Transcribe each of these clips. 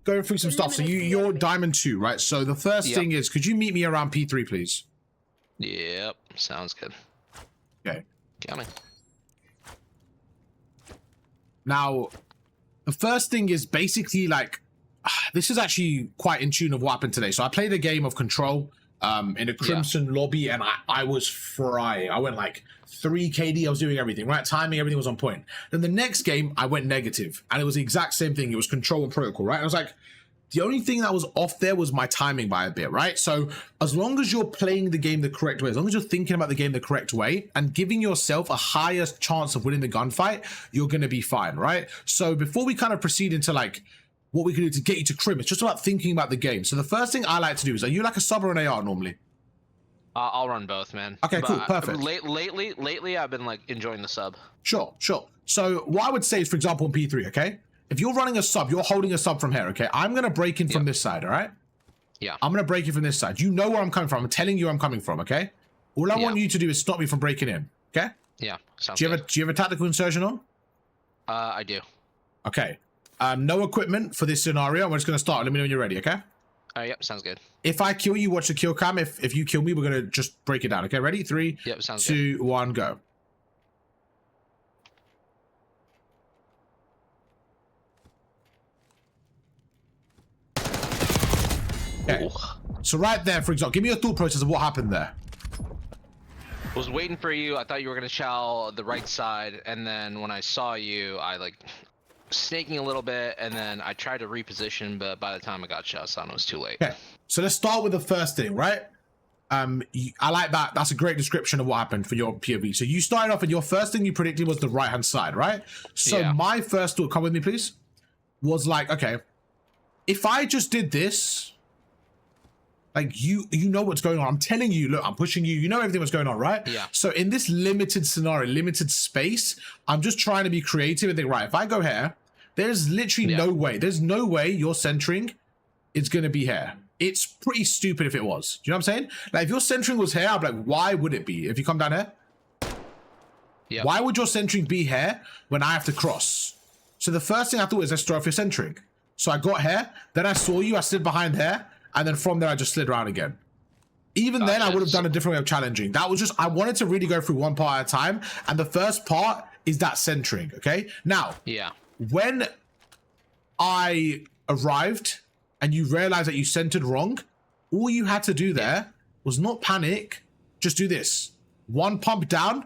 going through some stuff. So you're Diamond 2, right? So the first thing is, could you meet me around P3, please? Yep, sounds good. Okay. Coming. Now, the first thing is basically like, this is actually quite in tune of what happened today. So I played a game of Control in a Crimson lobby, and I was frying. I went like 3 KD. I was doing everything, right? Timing, everything was on point. Then the next game, I went negative, and it was the exact same thing. It was Control and Protocol, right? And I was like, the only thing that was off there was my timing by a bit, right? So as long as you're playing the game the correct way, as long as you're thinking about the game the correct way and giving yourself a higher chance of winning the gunfight, you're going to be fine, right? So before we kind of proceed into like what we can do to get you to Crim, it's just about thinking about the game. So the first thing I like to do is, are you like a sub or an AR normally? I'll run both, man. Okay, cool, perfect. Lately, I've been like enjoying the sub. Sure. So what I would say is, for example, in P3, okay? If you're running a sub, you're holding a sub from here, okay? I'm going to break in from this side, all right? Yeah. I'm going to break in from this side. You know where I'm coming from. I'm telling you I'm coming from, okay? All I want you to do is stop me from breaking in, okay? Yeah, sounds good. Do you have a tactical insertion on? I do. Okay. No equipment for this scenario. I'm just going to start. Let me know when you're ready, okay? Yep, sounds good. If I kill you, watch the kill cam. If you kill me, we're going to just break it down, okay? Ready? 3, 2, 1, go. Okay. So right there, for example, give me your thought process of what happened there. I was waiting for you. I thought you were gonna chow the right side, and then when I saw you, I like snaking a little bit, and then I tried to reposition, but by the time I got chow, it was too late. Okay. So let's start with the first thing, right? I like that. That's a great description of what happened for your POV. So you started off and your first thing you predicted was the right-hand side, right? So my first thought, come with me, please, was like, okay, if I just did this, like you know what's going on. I'm telling you, look, I'm pushing you. You know everything that's going on, right? Yeah. So in this limited scenario, limited space, I'm just trying to be creative and think, right, if I go here, there's literally no way. There's no way your centering is going to be here. It's pretty stupid if it was. Do you know what I'm saying? Like if your centering was here, I'd be like, why would it be? If you come down here? Yeah. Why would your centering be here when I have to cross? So the first thing I thought is, let's throw off your centering. So I got here, then I saw you, I slid behind there, and then from there I just slid around again. Even then I would have done a different way of challenging. That was just, I wanted to really go through one part at a time, and the first part is that centering, okay? Now, when I arrived and you realized that you centered wrong, all you had to do there was not panic, just do this. One pump down.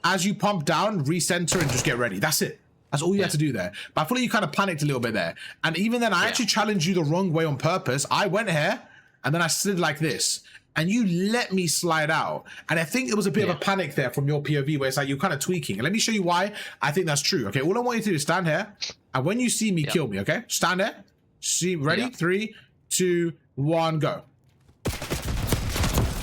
As you pump down, recenter and just get ready. That's it. That's all you had to do there. But I feel like you kind of panicked a little bit there. And even then, I actually challenged you the wrong way on purpose. I went here, and then I slid like this. And you let me slide out. And I think it was a bit of a panic there from your POV, where it's like you're kind of tweaking. And let me show you why I think that's true. Okay, all I want you to do is stand here. And when you see me, kill me, okay? Stand there. See, ready? 3, 2, 1, go.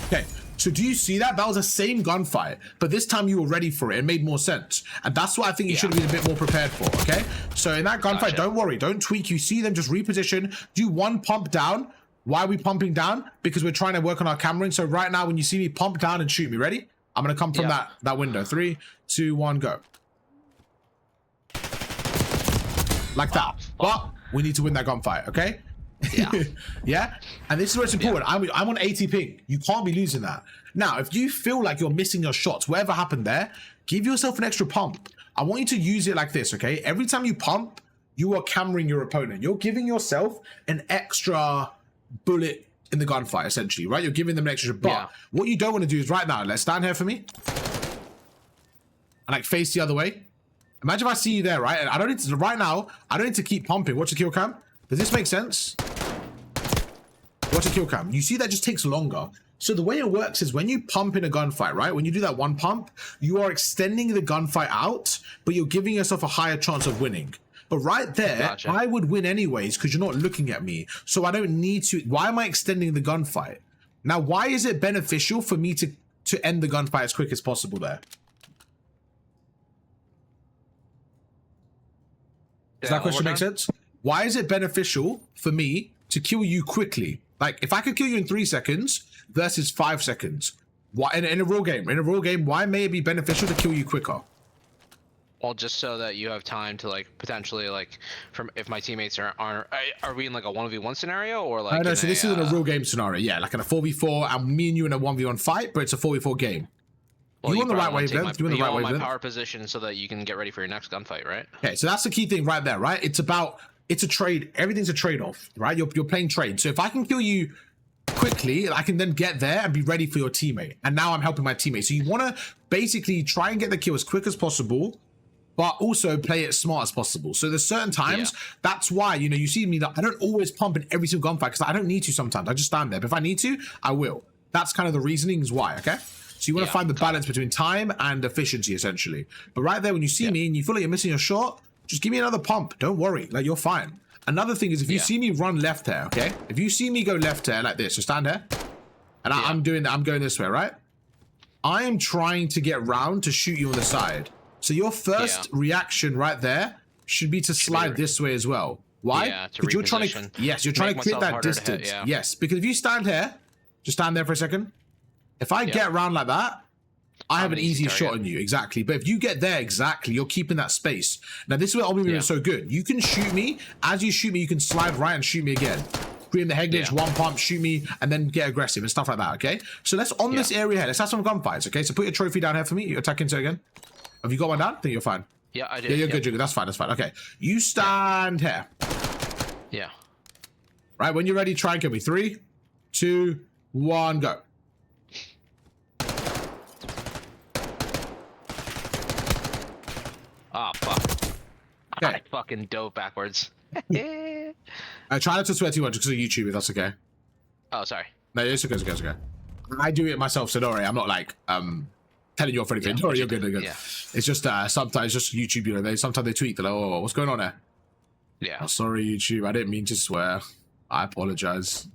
Okay. So do you see that? That was the same gunfight, but this time you were ready for it. It made more sense. And that's what I think you should have been a bit more prepared for, okay? So in that gunfight, don't worry, don't tweak. You see them, just reposition. Do one pump down. Why are we pumping down? Because we're trying to work on our cameraing. So right now, when you see me, pump down and shoot me. Ready? I'm going to come from that window. 3, 2, 1, go. Like that. But we need to win that gunfight, okay? Yeah. And this is where it's important. I'm on 80 ping. You can't be losing that. Now, if you feel like you're missing your shots, whatever happened there, give yourself an extra pump. I want you to use it like this, okay? Every time you pump, you are cameraing your opponent. You're giving yourself an extra bullet in the gunfight, essentially, right? You're giving them an extra. But what you don't want to do is right now, let's stand here for me. And like face the other way. Imagine if I see you there, right? And I don't need to, right now, I don't need to keep pumping. Watch the kill cam. Does this make sense? Watch the kill cam. You see that just takes longer. So the way it works is when you pump in a gunfight, right? When you do that one pump, you are extending the gunfight out, but you're giving yourself a higher chance of winning. But right there, I would win anyways because you're not looking at me. So I don't need to. Why am I extending the gunfight? Now, why is it beneficial for me to end the gunfight as quick as possible there? Does that question make sense? Why is it beneficial for me to kill you quickly? Like, if I could kill you in 3 seconds versus 5 seconds, why in a real game? In a real game, why may it be beneficial to kill you quicker? Well, just so that you have time to like potentially like, from if my teammates are we in like a 1v1 scenario or like? No, in so this isn't a real game scenario. Yeah, like in a 4v4, and me and you in a 1v1 fight, but it's a 4v4 game. Well, you on the right probably wanna wavelength? take You on the right my wavelength? power position so that you can get ready for your next gunfight, right? Okay, so that's the key thing right there, right? It's a trade. Everything's a trade-off, right? You're playing trade. So if I can kill you quickly, I can then get there and be ready for your teammate. And now I'm helping my teammate. So you want to basically try and get the kill as quick as possible, but also play it smart as possible. So there's certain times, that's why, you know, you see me, I don't always pump in every single gunfight because I don't need to sometimes. I just stand there. But if I need to, I will. That's kind of the reasoning is why, okay? So you want to find the balance between time and efficiency, essentially. But right there, when you see me and you feel like you're missing your shot, just give me another pump. Don't worry. Like, you're fine. Another thing is if you see me run left here, okay? If you see me go left here like this, so stand here. And I'm going this way, right? I am trying to get round to shoot you on the side. So your first reaction right there should be to slide this way as well. Why? Yeah, because you're trying to, you're trying to create that distance. Yes, because if you stand here, just stand there for a second. If I get around like that, I have an easy shot on you. Exactly. But if you get there, exactly, you're keeping that space. Now, this is where ArvPlays is so good. You can shoot me. As you shoot me, you can slide right and shoot me again. Create the head glitch, one pump, shoot me, and then get aggressive and stuff like that, okay? So let's, on this area here, let's have some gunfights, okay? So put your trophy down here for me. You're attacking into it again. Have you got one down? I think you're fine. Yeah, I did. Yeah, you're good, you're good. That's fine, that's fine. Okay. You stand here. Yeah. Right, when you're ready, try and kill me. 3, 2, 1, go. Oh, fuck. Okay. I fucking dove backwards. Try not to swear too much because of YouTube, if that's okay. Oh, sorry. No, it's okay, it's okay, it's okay. I do it myself, so don't worry. I'm not like, telling you off anything. Don't worry, you're good, you're good. Yeah. It's just, sometimes just YouTube, you know, sometimes they tweet, they're like, oh, what's going on there? Yeah. Oh, sorry, YouTube. I didn't mean to swear. I apologize.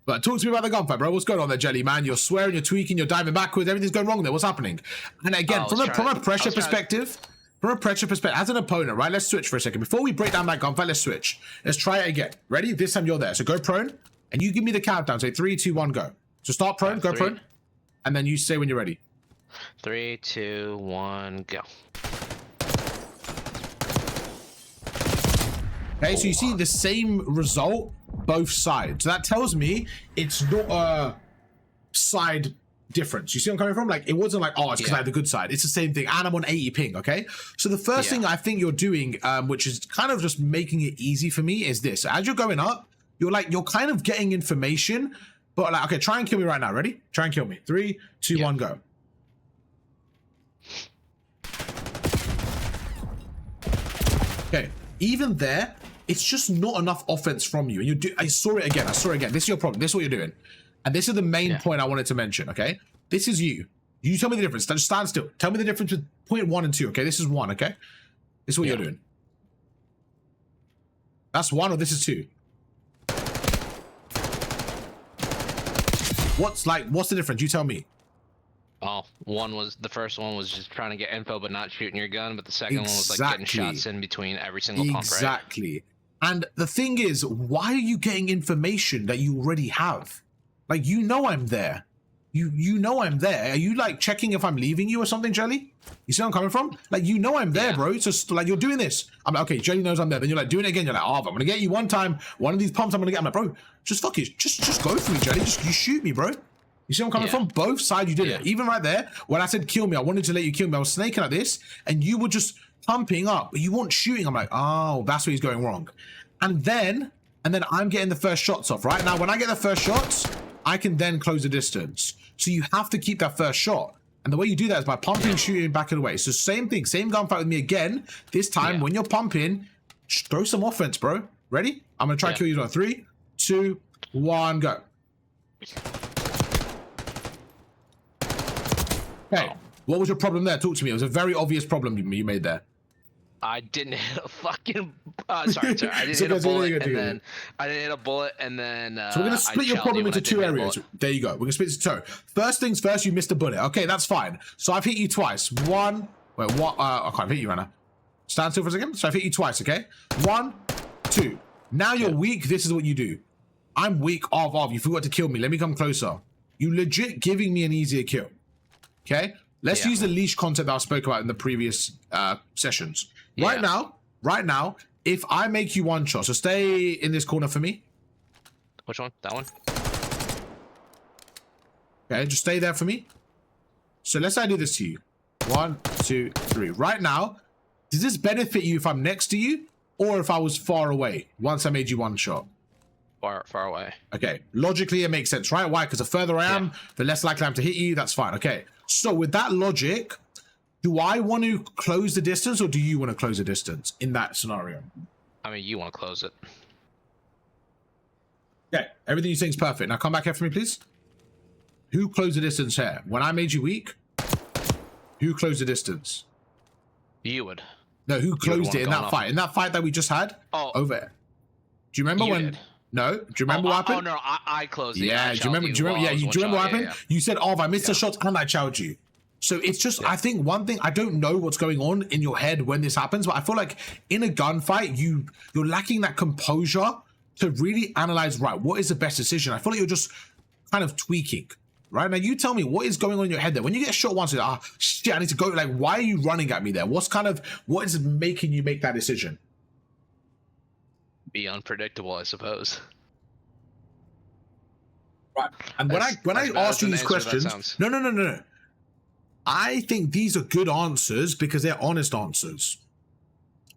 But talk to me about the gunfight, bro. What's going on there, Jelly, man? You're swearing, you're tweaking, you're diving backwards. Everything's going wrong there. What's happening? And again, from a pressure perspective, as an opponent, right? Let's switch for a second. Before we break down that gunfight, let's switch. Let's try it again. Ready? This time you're there. So go prone, and you give me the countdown. Say 3, 2, 1, go. So start prone, go prone, and then you say when you're ready. 3, 2, 1, go. Okay, so you see the same result both sides. So that tells me it's not a side difference. You see where I'm coming from? Like, it wasn't like, oh, it's because I had the good side. It's the same thing. And I'm on 80 ping, okay? So the first thing I think you're doing, which is kind of just making it easy for me, is this. As you're going up, you're kind of getting information, but like, okay, try and kill me right now. Ready? Try and kill me. 3, 2, 1, go. Okay, even there, it's just not enough offense from you. And I saw it again. This is your problem. This is what you're doing. And this is the main point I wanted to mention, okay? This is you. You tell me the difference. Just stand still. Tell me the difference with point 1 and 2, okay? This is 1, okay? This is what you're doing. That's 1 or this is 2? What's the difference? You tell me. Oh, the first one was just trying to get info but not shooting your gun, but the second one was like getting shots in between every single pump, right? Exactly. And the thing is, why are you getting information that you already have? Like, you know I'm there. You know I'm there. Are you like checking if I'm leaving you or something, Jelly? You see where I'm coming from? Like, you know I'm there, bro. It's just like you're doing this. I'm like, okay, Jelly knows I'm there. Then you're like doing it again. You're like, oh, I'm gonna get you one time. One of these pumps I'm gonna get. I'm like, bro, just fuck it. Just go for me, Jelly. You shoot me, bro. You see where I'm coming from? Both sides you did it. Even right there, when I said kill me, I wanted to let you kill me. I was snaking like this, and you were just pumping up, but you weren't shooting. I'm like, oh, that's where he's going wrong. And then I'm getting the first shots off, right? Now, when I get the first shots, I can then close the distance. So you have to keep that first shot. And the way you do that is by pumping, shooting, backing away. So same thing, same gunfight with me again. This time, when you're pumping, throw some offense, bro. Ready? I'm going to try to kill you on 3, 2, 1, go. Okay, what was your problem there? Talk to me. It was a very obvious problem you made there. I didn't hit a fucking. Sorry. I didn't hit a bullet, and then I didn't hit a bullet, and then. So we're gonna split your problem into 2 areas. There you go. We're gonna split it into 2. First things first. You missed a bullet. Okay, that's fine. So I've hit you twice. 1. Wait, what? I can't hit you right now. Stand still for a second. So I've hit you twice. Okay. 1, 2. Now you're weak. This is what you do. I'm weak. You forgot to kill me. Let me come closer. You legit giving me an easier kill. Okay. Let's use the leash concept that I spoke about in the previous sessions. Right now, if I make you one shot, so stay in this corner for me. Which one? That one? Okay, just stay there for me. So let's say I do this to you. 1, 2, 3. Right now, does this benefit you if I'm next to you or if I was far away once I made you one shot? Far away. Okay, logically it makes sense, right? Why? Because the further I am, the less likely I am to hit you. That's fine. Okay, so with that logic, do I want to close the distance or do you want to close the distance in that scenario? I mean, you want to close it. Okay, everything you're saying is perfect. Now come back here for me, please. Who closed the distance here? When I made you weak, who closed the distance? You would. No, who closed it in that fight? In that fight that we just had? Oh. Over there. Do you remember when... Did. No? Do you remember what happened? Oh, no, I closed it. Yeah, do you remember? Do you remember? Yeah, do you remember what happened? You said, "Oh, I missed a shot and I chowed you." So it's just, I think one thing, I don't know what's going on in your head when this happens, but I feel like in a gunfight, you're lacking that composure to really analyze, right, what is the best decision? I feel like you're just kind of tweaking. Right now, you tell me what is going on in your head there. When you get shot once, you're like, shit, I need to go. Like, why are you running at me there? What is making you make that decision? Be unpredictable, I suppose. Right. And when I ask you these questions, no. I think these are good answers because they're honest answers.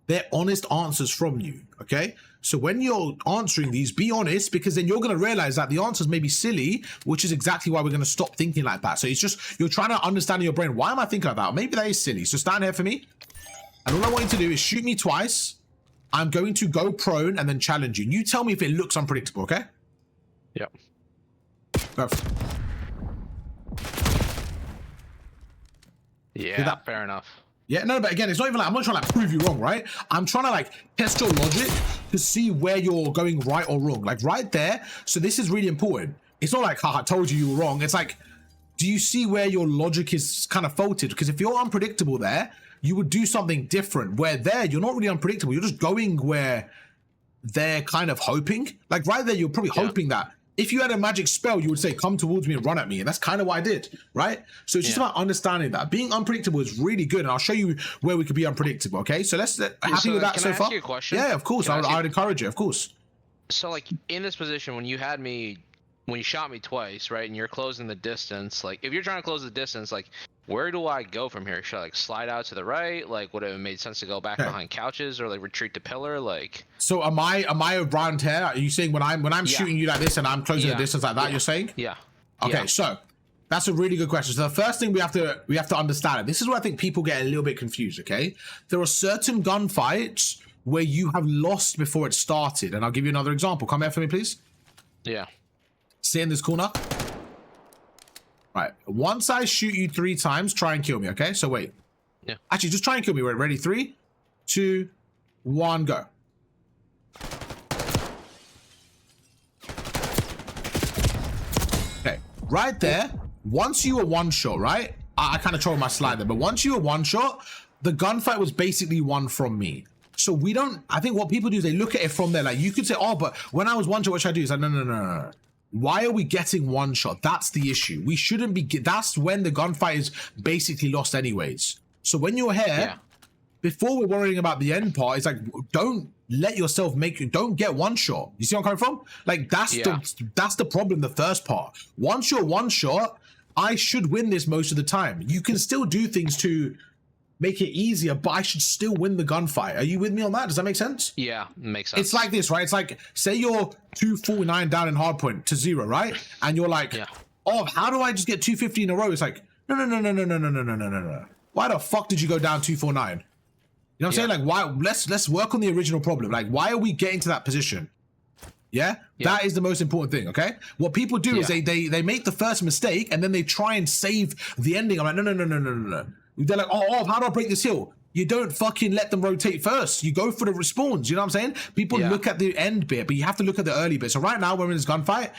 They're honest answers from you, okay? So when you're answering these, be honest, because then you're going to realize that the answers may be silly, which is exactly why we're going to stop thinking like that. So it's just, you're trying to understand in your brain, why am I thinking like that? Maybe that is silly. So stand here for me. And all I want you to do is shoot me twice. I'm going to go prone and then challenge you. You tell me if it looks unpredictable, okay? Yep. Go. Yeah, fair enough. Yeah, no, but again, it's not even like, I'm not trying to like prove you wrong, right? I'm trying to like test your logic to see where you're going right or wrong. Like right there. So this is really important. It's not like, haha, I told you were wrong. It's like, do you see where your logic is kind of faulted? Because if you're unpredictable there, you would do something different. Where there, you're not really unpredictable. You're just going where they're kind of hoping. Like right there, you're probably hoping that if you had a magic spell, you would say, come towards me and run at me. And that's kind of what I did, right? So it's just about understanding that. Being unpredictable is really good. And I'll show you where we could be unpredictable, okay? So let's, happy with that so far? Can I ask you a question? Yeah, of course. I'd encourage it, of course. So like in this position, when you shot me twice, right? And you're closing the distance, like if you're trying to close the distance, like where do I go from here? Should I like slide out to the right? Like would it have made sense to go back behind couches or like retreat to pillar? Like so am I around here? Are you saying when I'm shooting you like this and I'm closing the distance like that, you're saying? Yeah. Okay, so that's a really good question. So the first thing we have to understand, and this is where I think people get a little bit confused, okay? There are certain gunfights where you have lost before it started. And I'll give you another example. Come here for me, please. Yeah. Stay in this corner. Right. Once I shoot you 3 times, try and kill me, okay? So wait. Yeah. Actually, just try and kill me. Ready? 3, 2, 1, go. Okay. Right there. Once you were one shot, right? I kind of trolled my slide there, but once you were one shot, the gunfight was basically won from me. So we don't, I think what people do is they look at it from there. Like you could say, oh, but when I was one shot, what should I do? It's like, no. Why are we getting one shot? That's the issue. We shouldn't be, that's when the gunfight is basically lost anyways. So when you're here, before we're worrying about the end part, it's like, don't let yourself don't get one shot. You see where I'm coming from? Like that's the problem, the first part. Once you're one shot, I should win this most of the time. You can still do things to make it easier, but I should still win the gunfight. Are you with me on that? Does that make sense? Yeah, makes sense. It's like this, right? It's like, say you're 249 down in hardpoint to 0, right? And you're like, oh, how do I just get 250 in a row? It's like, no. Why the fuck did you go down 249? You know what I'm saying? Like, why? Let's work on the original problem. Like, why are we getting to that position? Yeah? That is the most important thing, okay? What people do is they make the first mistake and then they try and save the ending. I'm like, no. They're like, oh, how do I break this hill? You don't fucking let them rotate first. You go for the respawns. You know what I'm saying? People look at the end bit, but you have to look at the early bit. So right now, we're in this gunfight.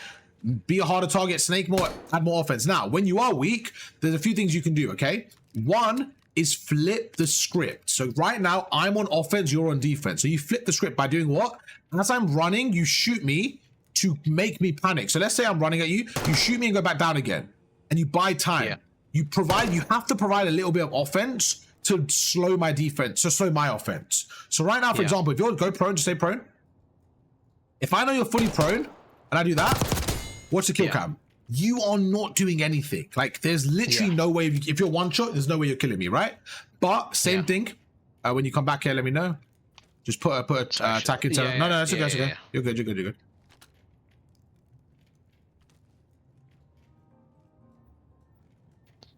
Be a harder target, snake more, add more offense. Now, when you are weak, there's a few things you can do, okay? One is flip the script. So right now, I'm on offense, you're on defense. So you flip the script by doing what? As I'm running, you shoot me to make me panic. So let's say I'm running at you, you shoot me and go back down again. And you buy time. you have to provide a little bit of offense to slow my defense, to slow my offense. So right now, for example, if you go prone, just stay prone. If I know you're fully prone and I do that, watch the kill cam. You are not doing anything. Like, there's literally no way, if you're one shot, there's no way you're killing me, right? But same thing, when you come back here, let me know. Just put attack into, no, it's okay, it's okay. You're good, you're good, you're good.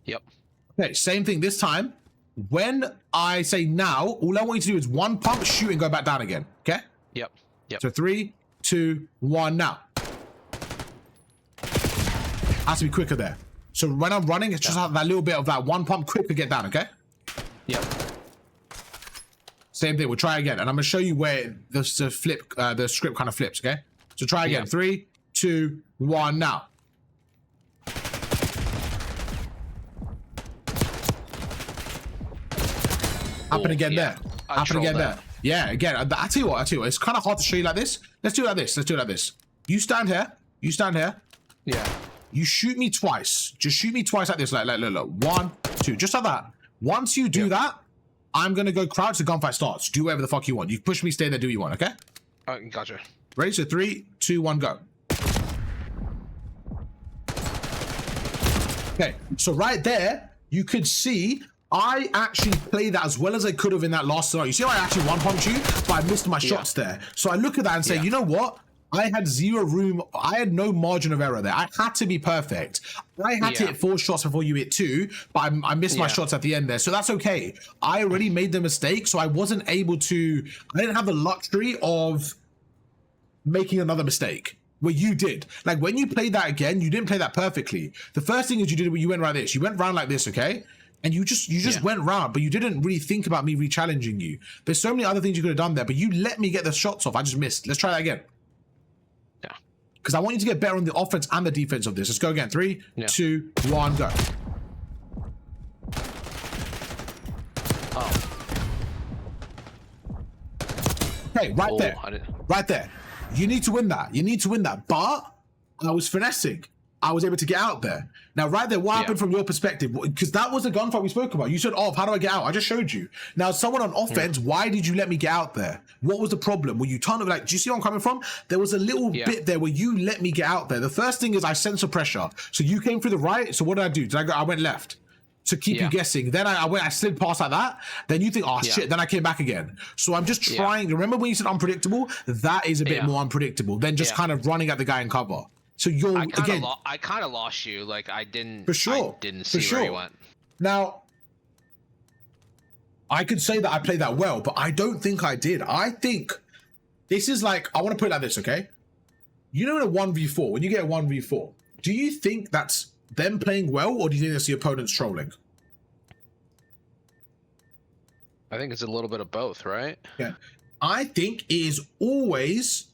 Yep. Okay, same thing this time. When I say now, all I want you to do is one pump, shoot, and go back down again. Okay? Yep. So 3, 2, 1, now. Has to be quicker there. So when I'm running, it's just have that little bit of that one pump, quicker get down, okay? Yep. Same thing, we'll try again. And I'm gonna show you where the script kind of flips, okay? So try again. 3, 2, 1, now. Happen again there. Happen again there. Yeah, again, I tell you what, it's kind of hard to show you like this. Let's do it like this, let's do it like this. You stand here, Yeah. you shoot me twice. Just shoot me twice like this, like look. 1, 2, just like that. Once you do that, I'm gonna go crouch, the gunfight starts. Do whatever the fuck you want. You push me, stay there, do what you want, okay? Gotcha. Ready? So 3, 2, 1, go. Okay, so right there, you could see I actually played that as well as I could have in that last scenario. You see how I actually one-pumped you, but I missed my shots there. So I look at that and say, you know what? I had zero room. I had no margin of error there. I had to be perfect. I had to hit 4 shots before you hit 2, but I missed my shots at the end there. So that's okay. I already made the mistake, so I wasn't able to, I didn't have the luxury of making another mistake. Where you did. Like, when you played that again, you didn't play that perfectly. The first thing is you did, you went like this. You went round like this, okay? And you just went round, but you didn't really think about me re-challenging you. There's so many other things you could have done there, but you let me get the shots off. I just missed. Let's try that again. Yeah. Because I want you to get better on the offense and the defense of this. Let's go again. 3, 2, 1, go. Okay, right there. Right there. You need to win that. You need to win that. But I was finessing. I was able to get out there. Now, right there, what happened from your perspective? Because that was the gunfight we spoke about. You said, oh, how do I get out? I just showed you. Now, someone on offense, why did you let me get out there? What was the problem? Were you trying to, like, do you see where I'm coming from? There was a little bit there where you let me get out there. The first thing is I sense a pressure. So you came through the right. So what did I do? I went left to keep you guessing. Then I slid past like that. Then you think, oh, shit. Then I came back again. So I'm just trying. Remember when you said unpredictable? That is a bit more unpredictable than just kind of running at the guy in cover. So you're again. I kind of lost you. Like, I didn't. For sure. I didn't see where you went. Now, I could say that I played that well, but I don't think I did. I think this is like, I want to put it like this, okay? You know, in a 1v4, when you get a 1v4, do you think that's them playing well, or do you think that's the opponent's trolling? I think it's a little bit of both, right? Yeah. I think it is always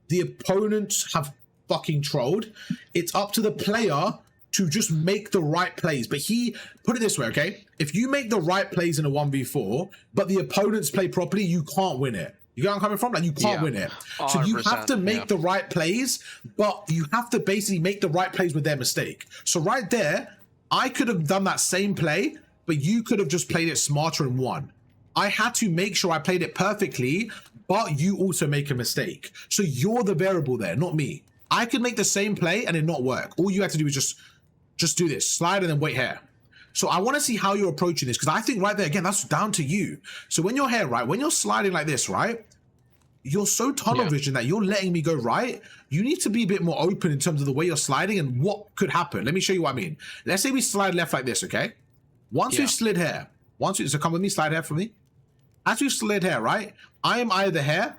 the opponents have fucking trolled. It's up to the player to just make the right plays. But put it this way, okay? If you make the right plays in a 1v4, but the opponents play properly, you can't win it. You get where I'm coming from? Like, you can't win it. So you have to make the right plays, but you have to basically make the right plays with their mistake. So right there, I could have done that same play, but you could have just played it smarter and won. I had to make sure I played it perfectly, but you also make a mistake. So you're the variable there, not me. I could make the same play and it not work. All you have to do is just do this, slide and then wait here. So I want to see how you're approaching this, because I think right there, again, that's down to you. So when you're here, right, when you're sliding like this, right, you're so tunnel vision that you're letting me go right. You need to be a bit more open in terms of the way you're sliding and what could happen. Let me show you what I mean. Let's say we slide left like this, okay? Once we've slid here, so come with me, slide here for me. As you slid here, right, I am either here,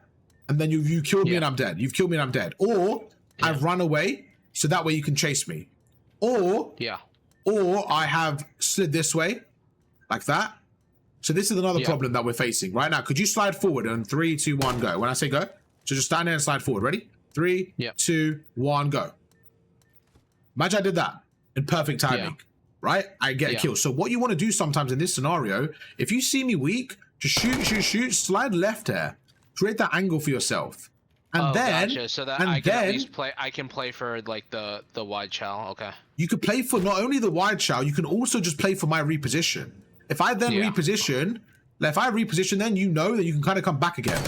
and then you killed me and I'm dead. You've killed me and I'm dead. Or I've run away, so that way you can chase me. Or I have slid this way, like that. So this is another problem that we're facing right now. Could you slide forward on 3, 2, 1, go? When I say go, so just stand there and slide forward. Ready? 3, 2, 1, go. Imagine I did that in perfect timing, right? I get a kill. So what you want to do sometimes in this scenario, if you see me weak, just shoot, slide left here. Create that angle for yourself. And then, gotcha. So that and I can then at least play. I can play for like the wide chow. Okay. you could play for not only the wide chow, you can also just play for my reposition. If I then reposition, like if I reposition, then you know that you can kind of come back again,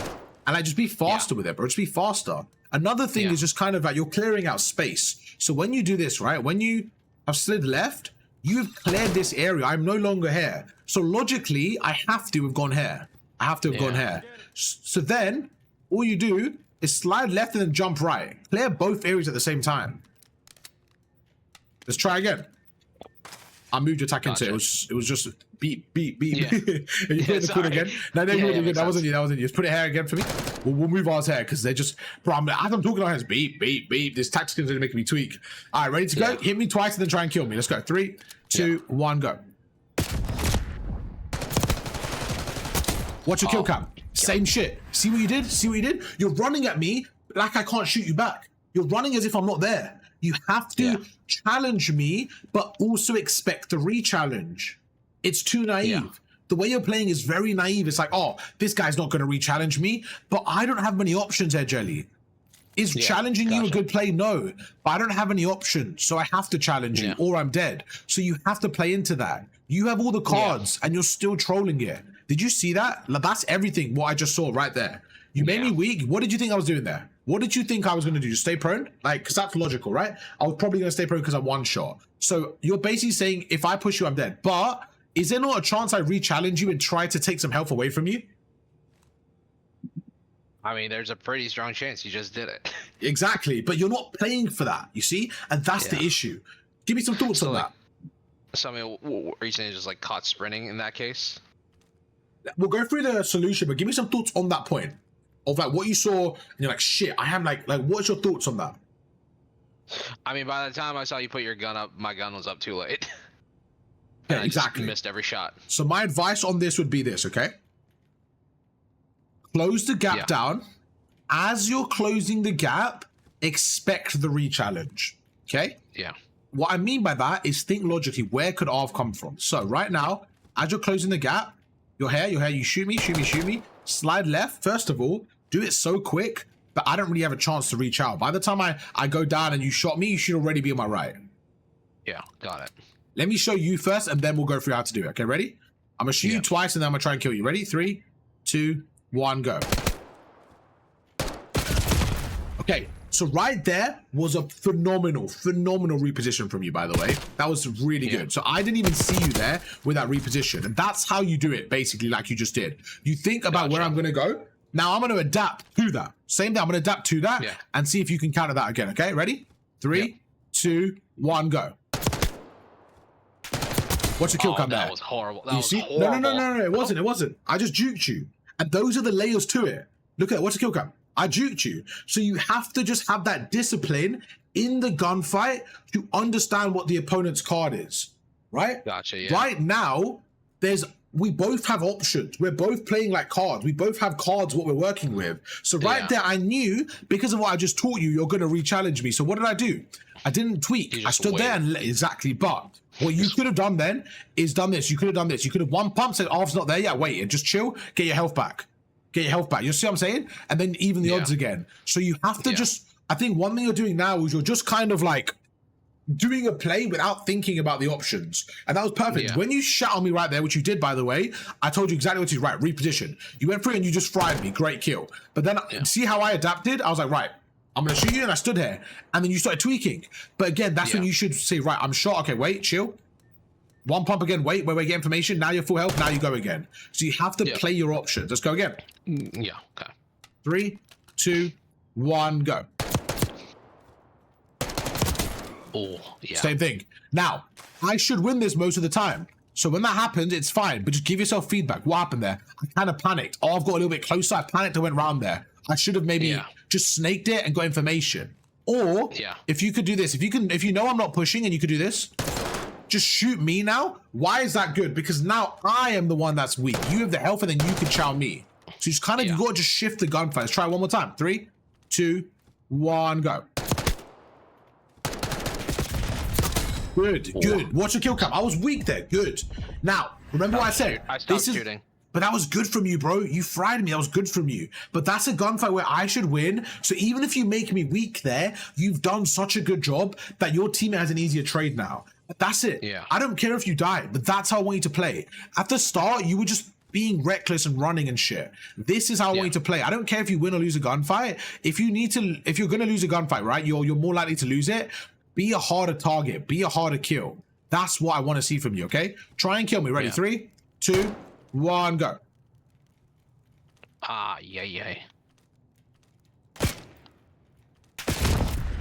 and like just be faster with it, bro. Just be faster. Another thing is just kind of like you're clearing out space. So when you do this, right, when you have slid left, you've cleared this area. I'm no longer here. So logically, I have to have gone here. I have to have gone here. So then all you do is slide left and then jump right. Clear both areas at the same time. Let's try again. I moved your attack into it. It was just beep, beep, beep. Yeah. You put the again. No, that wasn't you. That wasn't you. Just put it here again for me. We'll move ours here because they're just, bro, as I'm talking on hands, beep, beep, beep. This tactic's going to make me tweak. All right, ready to go? Hit me twice and then try and kill me. Let's go. 3, 2, 1, go. What's your kill cam? Same shit. See what you did? See what you did? You're running at me like I can't shoot you back. You're running as if I'm not there. You have to challenge me, but also expect the re-challenge. It's too naive. The way you're playing is very naive. It's like, oh, this guy's not going to re-challenge me, but I don't have many options here, Jelly. Is challenging you a good play? No, but I don't have any options, so I have to challenge you or I'm dead. So you have to play into that. You have all the cards and you're still trolling it. Did you see that? Like, that's everything, what I just saw right there. You made me weak. What did you think I was doing there? What did you think I was going to do? Just stay prone? Like, because that's logical, right? I was probably going to stay prone because I'm one shot. So you're basically saying if I push you, I'm dead. But is there not a chance I re-challenge you and try to take some health away from you? I mean, there's a pretty strong chance you just did it. Exactly. But you're not playing for that, you see? And that's the issue. Give me some thoughts on that. So, I mean, what are you saying? Just like caught sprinting in that case? We'll go through the solution, but give me some thoughts on that point. Of like what you saw, and you're like, shit, I am like what's your thoughts on that? I mean, by the time I saw you put your gun up, my gun was up too late. Yeah, exactly. I missed every shot. So my advice on this would be this, okay? Close the gap down. As you're closing the gap, expect the re-challenge, okay? Yeah. What I mean by that is think logically, where could Arv come from? So right now, as you're closing the gap, you're here, you shoot me, slide left, first of all, do it so quick that I don't really have a chance to reach out. By the time I go down and you shot me, you should already be on my right. Yeah, got it. Let me show you first, and then we'll go through how to do it. Okay, ready? I'm gonna shoot you twice, and then I'm gonna try and kill you. Ready? 3, 2, 1, go. Okay, so right there was a phenomenal reposition from you, by the way. That was really good. So I didn't even see you there with that reposition. And that's how you do it, basically, like you just did. You think about where I'm gonna go. Now I'm gonna adapt to that. Same thing, I'm gonna adapt to that and see if you can counter that again, okay? Ready? 3, 2, 1, go. What's your kill cam there? That was horrible. That was horrible. No, it wasn't. I just juked you. And those are the layers to it. Look at it, what's the kill cam? I juked you. So you have to just have that discipline in the gunfight to understand what the opponent's card is, right? Gotcha, yeah. Right now, we both have options. We're both playing like cards. We both have cards what we're working with. So right there, I knew because of what I just taught you, you're going to re-challenge me. So what did I do? I didn't tweak. I stood there and exactly, but what you could have done then is done this. You could have done this. You could have one pump, said, Arv's not there yet, wait, and just chill, get your health back. Get your health back. You see what I'm saying? And then even the odds again. So you have to just, I think one thing you're doing now is you're just kind of like doing a play without thinking about the options. And that was perfect. When you shot on me right there, which you did, by the way, I told you exactly what to do. Right, reposition. You went through and you just fried me. Great kill. But then see how I adapted? I was like, right, I'm going to shoot you. And I stood here. And then you started tweaking. But again, that's when you should say, right, I'm shot. Okay, wait, chill. One pump again, wait, get information. Now you're full health, now you go again. So you have to play your options. Let's go again. Yeah, okay. 3, 2, 1, go. Oh, yeah. Same thing. Now, I should win this most of the time. So when that happens, it's fine. But just give yourself feedback. What happened there? I kind of panicked. Oh, I've got a little bit closer. I panicked. I went round there. I should have maybe just snaked it and got information. Or if you could do this, if you know I'm not pushing and you could do this, just shoot me now. Why is that good? Because now I am the one that's weak. You have the health and then you can chow me. So you kind of, you got to just shift the gunfight. Let's try one more time. 3, 2, 1, go. Good. What's your kill cam? I was weak there. Good. Now, remember what I said? I stopped shooting. But that was good from you, bro. You fried me. That was good from you. But that's a gunfight where I should win. So even if you make me weak there, you've done such a good job that your teammate has an easier trade now. That's it. Yeah. I don't care if you die, but that's how I want you to play. At the start, you were just being reckless and running and shit. This is how I want you to play. I don't care if you win or lose a gunfight. If you're gonna lose a gunfight, right? You're more likely to lose it. Be a harder target. Be a harder kill. That's what I want to see from you. Okay. Try and kill me. Ready? 3, 2, 1, go. Yeah.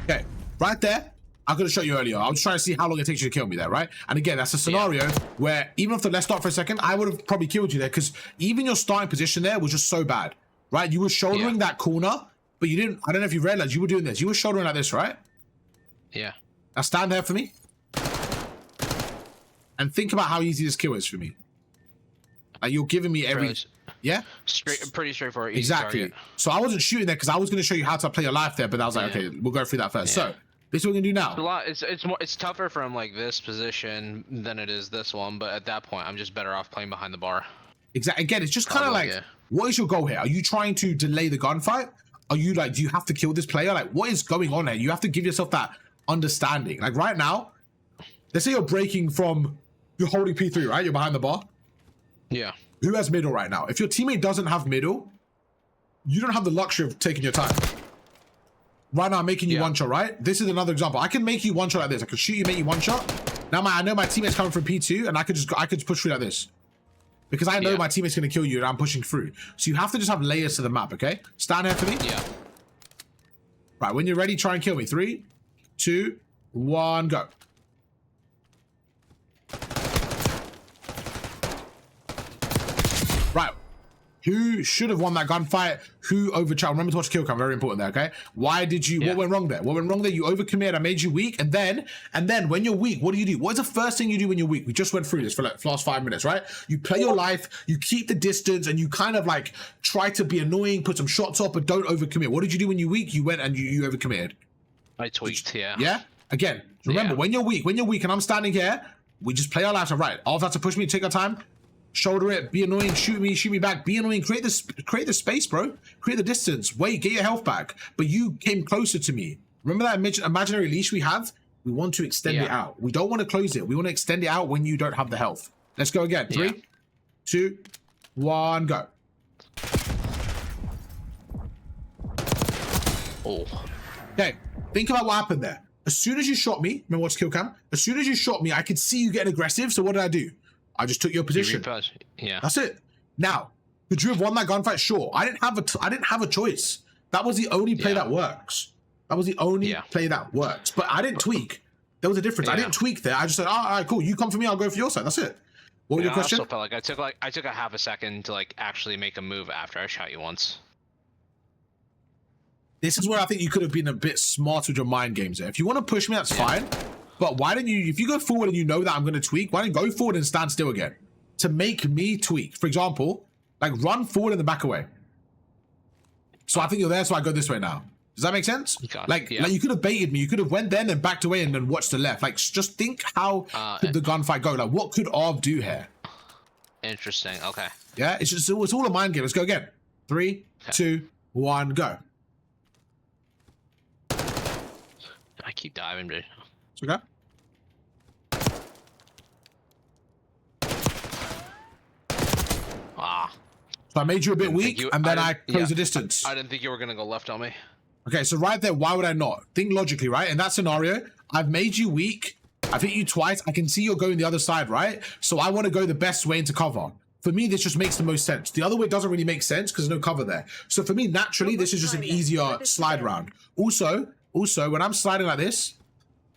Okay, right there. I could have shot you earlier. I was trying to see how long it takes you to kill me there, right? And again, that's a scenario where even if let's start for a second, I would have probably killed you there because even your starting position there was just so bad, right? You were shouldering that corner, but you didn't. I don't know if you realized you were doing this. You were shouldering like this, right? Yeah. Now stand there for me and think about how easy this kill is for me. Like you're giving me every. Pretty straightforward. Exactly. Target. So I wasn't shooting there because I was going to show you how to play your life there, but I was like, okay, we'll go through that first. So this is what we're gonna do now. It's tougher from like this position than it is this one, but at that point, I'm just better off playing behind the bar. Exactly. Again, it's just kind of like, what is your goal here? Are you trying to delay the gunfight? Are you like, do you have to kill this player? Like, what is going on here? You have to give yourself that understanding. Like right now, let's say you're breaking from, you're holding P3, right? You're behind the bar. Yeah. Who has middle right now? If your teammate doesn't have middle, you don't have the luxury of taking your time. Right now, I'm making you one shot, right? This is another example. I can make you one shot like this. I can shoot you, make you one shot. Now, I know my teammate's coming from P2, and I could just push through like this. Because I know my teammate's going to kill you, and I'm pushing through. So you have to just have layers to the map, okay? Stand here for me. Yeah. Right, when you're ready, try and kill me. 3, 2, 1, go. Right. Who should have won that gunfight? Who overcharged? Remember to watch kill cam. Very important there, okay? Why did you... What went wrong there? What went wrong there? You overcommitted. I made you weak. And then when you're weak, what do? What is the first thing you do when you're weak? We just went through this for like the last 5 minutes, right? You play your life. You keep the distance. And you kind of like try to be annoying, put some shots up, but don't overcommit. What did you do when you're weak? You went and you overcommitted. I tweaked, Yeah? Again, remember, when you're weak and I'm standing here, we just play our lives. Right. All have to push me, take our time. Shoulder it, be annoying, shoot me back, be annoying, create the space, bro. Create the distance. Wait, get your health back. But you came closer to me. Remember that imaginary leash we have? We want to extend it out. We don't want to close it. We want to extend it out when you don't have the health. Let's go again. 3, 2, 1, go. Oh. Okay, think about what happened there. As soon as you shot me, remember what's kill cam? As soon as you shot me, I could see you getting aggressive. So what did I do? I just took your position. Yeah. That's it. Now, could you have won that gunfight? Sure. I didn't have a choice. That was the only play that works. That was the only play that works. But I didn't tweak. There was a difference. I didn't tweak there. I just said, all right, cool. You come for me, I'll go for your side. That's it. What was your question? I also felt like I took a half a second to like actually make a move after I shot you once. This is where I think you could have been a bit smart with your mind games there. If you want to push me, that's fine. But why don't you, if you go forward and you know that I'm going to tweak, why don't you go forward and stand still again? To make me tweak. For example, like run forward and then back away. So I think you're there, so I go this way now. Does that make sense? Like you could have baited me. You could have went there and then backed away and then watched the left. Like just think how could the gunfight go? Like what could Arv do here? Interesting. Okay. Yeah, it's all a mind game. Let's go again. 3, 2, 1, go. I keep diving, dude. It's okay. So I made you a bit weak, and then I closed the distance. I didn't think you were gonna go left on me. Okay, so right there, why would I not? Think logically, right? In that scenario, I've made you weak. I've hit you twice. I can see you're going the other side, right? So I want to go the best way into cover. For me, this just makes the most sense. The other way doesn't really make sense because there's no cover there. So for me, naturally, this is just an easier slide round. Also, when I'm sliding like this,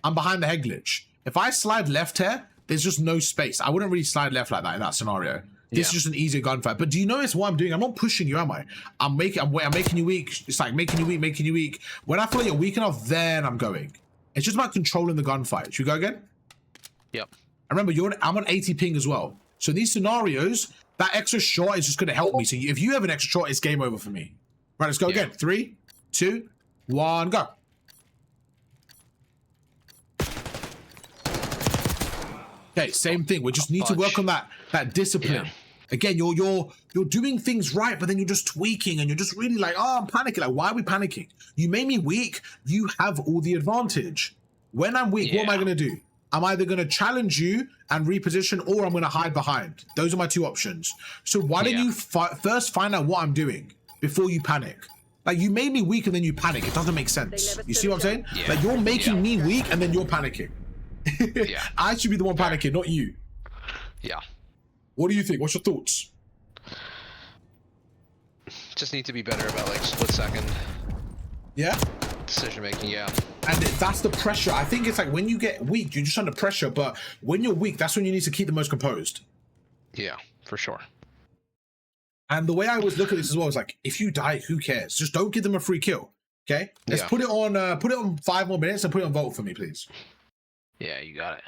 I'm behind the head glitch. If I slide left here, there's just no space. I wouldn't really slide left like that in that scenario. This is just an easier gunfight. But do you notice what I'm doing? I'm not pushing you, am I? I'm making you weak. It's like making you weak. When I feel like you're weak enough, then I'm going. It's just about controlling the gunfight. Should we go again? Yep. And remember, I'm on 80 ping as well. So in these scenarios, that extra shot is just going to help me. So if you have an extra shot, it's game over for me. Right, let's go again. 3, 2, 1, go. Okay, same thing. We just need to work on that discipline. Again, you're you're doing things right, but then you're just tweaking and you're just really like, oh, I'm panicking. Like, why are we panicking? You made me weak. You have all the advantage. When I'm weak, what am I going to do? I'm either going to challenge you and reposition, or I'm going to hide behind. Those are my two options. So why don't you first find out what I'm doing before you panic? Like, you made me weak and then you panic. It doesn't make sense. You see what I'm saying? Yeah. Like, you're making me weak and then you're panicking. I should be the one panicking, not you. Yeah. What do you think? What's your thoughts? Just need to be better about like split second. Yeah? Decision making, yeah. And that's the pressure. I think it's like when you get weak, you're just under pressure. But when you're weak, that's when you need to keep the most composed. Yeah, for sure. And the way I always look at this as well is like, if you die, who cares? Just don't give them a free kill. Okay? Let's put it on 5 more minutes and put it on Vault for me, please. Yeah, you got it.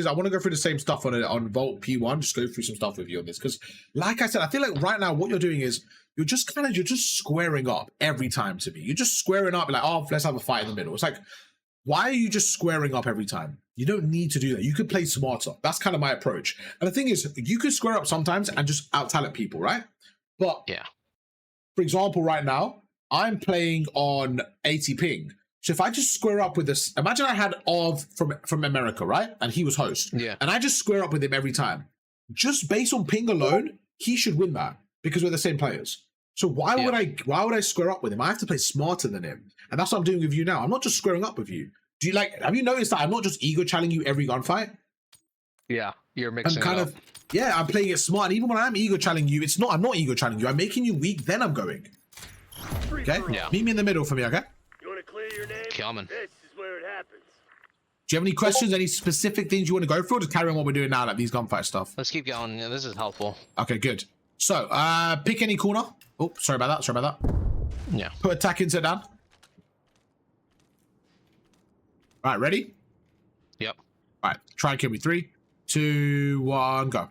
I want to go through the same stuff on Vault P1, just go through some stuff with you on this. Because like I said, I feel like right now what you're doing is you're just squaring up every time to me. You're just squaring up like, oh, let's have a fight in the middle. It's like, why are you just squaring up every time? You don't need to do that. You could play smarter. That's kind of my approach. And the thing is, you could square up sometimes and just out-talent people, right? But for example, right now, I'm playing on 80 ping. So if I just square up with this, imagine I had Arv from America, right? And he was host. Yeah. And I just square up with him every time. Just based on ping alone, he should win that because we're the same players. So why would I square up with him? I have to play smarter than him. And that's what I'm doing with you now. I'm not just squaring up with you. Have you noticed that I'm not just ego challenging you every gunfight? Yeah, you're mixing I'm playing it smart. And even when I'm ego challenging you, I'm not ego challenging you. I'm making you weak, then I'm going. Okay? Yeah. Meet me in the middle for me, okay? Your name? Coming. This is where it happens. Do you have any questions, any specific things you want to go through, or just carry on what we're doing now, like these gunfight stuff? Let's keep going. Yeah, this is helpful. Okay, good. So, pick any corner. Oh, sorry about that. Yeah. Put attack insert down. All right, ready? Yep. All right, try and kill me. 3, 2, 1, go.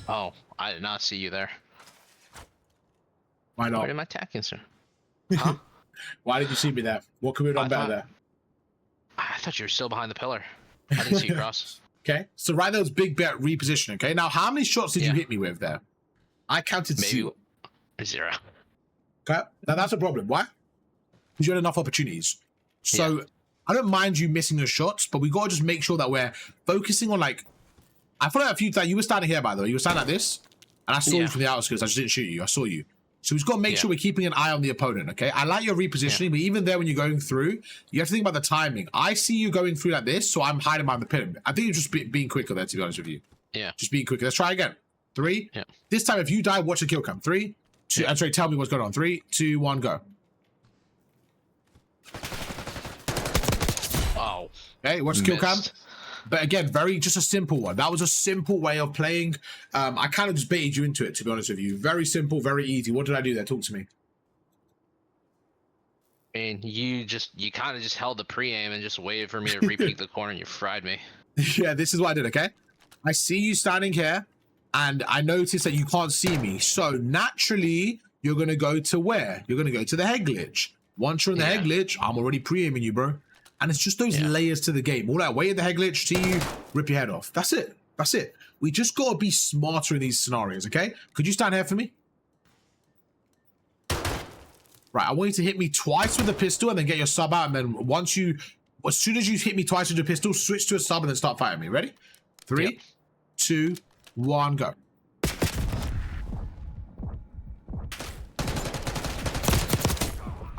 Oh, I did not see you there. Why not? Where did my attacking, sir? Huh? Why did you see me there? What could we have done better there? I thought you were still behind the pillar. I didn't see you cross. Okay, so right there was big bet reposition. Okay, now how many shots did you hit me with there? I counted Maybe 0. 0. Okay, now that's a problem. Why? Because you had enough opportunities. So I don't mind you missing your shots, but we got to just make sure that we're focusing on like. I feel like a few times you were standing here, by the way. You were standing like this, and I saw you from the outskirts. I just didn't shoot you. I saw you. So we've got to make sure we're keeping an eye on the opponent, okay? I like your repositioning, but even there when you're going through, you have to think about the timing. I see you going through like this, so I'm hiding behind the pin. I think you're just being quicker there, to be honest with you. Yeah. Just being quicker. Let's try again. 3. Yeah. This time, if you die, watch the kill cam. 3, 2. I'm sorry, tell me what's going on. 3, 2, 1, go. Oh. Okay, watch the kill cam. But again, just a simple one. That was a simple way of playing. I kind of just baited you into it, to be honest with you. Very simple, very easy. What did I do there? Talk to me. And you kind of just held the pre-aim and just waited for me to re-peek the corner and you fried me. Yeah, this is what I did, okay? I see you standing here, and I notice that you can't see me. So naturally, you're going to go to where? You're going to go to the head glitch. Once you're in the head glitch, I'm already pre-aiming you, bro. And it's just those layers to the game. All that wait at the head glitch, see you, rip your head off. That's it. That's it. We just got to be smarter in these scenarios, okay? Could you stand here for me? Right, I want you to hit me twice with the pistol and then get your sub out. And then as soon as you hit me twice with the pistol, switch to a sub and then start fighting me. Ready? 3, 2, 1, go.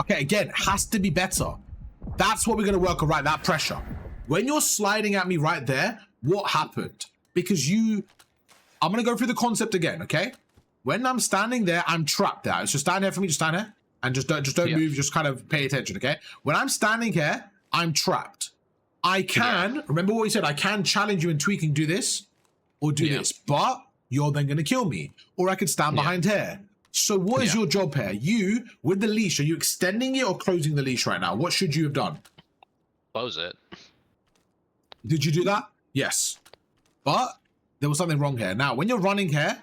Okay, again, has to be better. That's what we're going to work on, right? That pressure. When you're sliding at me right there, what happened? Because I'm going to go through the concept again, okay? When I'm standing there, I'm trapped there. So stand here for me, just stand here. And just don't move, just kind of pay attention, okay? When I'm standing here, I'm trapped. I can, remember what we said, I can challenge you in tweaking, do this, or do this. But you're then going to kill me. Or I could stand behind here. So what is your job here? You, with the leash, are you extending it or closing the leash right now? What should you have done? Close it. Did you do that? Yes. But there was something wrong here. Now, when you're running here,